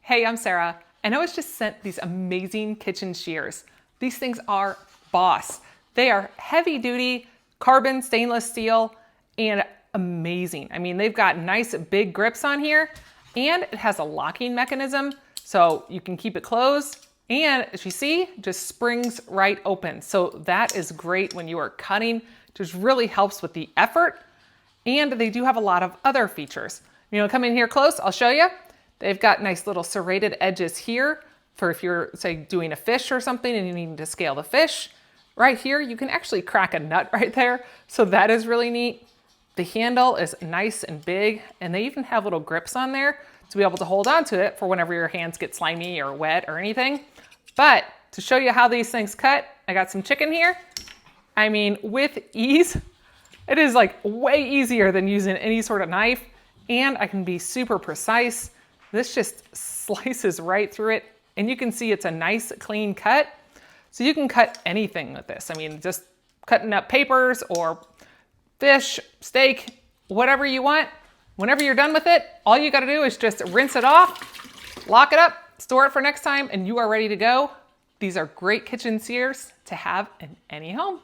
Hey, I'm Sarah, and I was just sent these amazing kitchen shears. These things are boss. They are heavy duty, carbon stainless steel, and amazing. I mean, they've got nice big grips on here, and it has a locking mechanism, so you can keep it closed. And as you see, just springs right open. So that is great when you are cutting. Just really helps with the effort. And they do have a lot of other features. You know, come in here close, I'll show you. They've got nice little serrated edges here for if you're, say, doing a fish or something and you need to scale the fish. Right here, you can actually crack a nut right there. So that is really neat. The handle is nice and big, and they even have little grips on there to be able to hold on to it for whenever your hands get slimy or wet or anything. But to show you how these things cut, I got some chicken here. I mean, with ease, it is like way easier than using any sort of knife, and I can be super precise. This just slices right through it, and you can see it's a nice clean cut. So you can cut anything with this. I mean, just cutting up papers or fish, steak, whatever you want. Whenever you're done with it, all you gotta do is just rinse it off, lock it up, store it for next time, and you are ready to go. These are great kitchen shears to have in any home.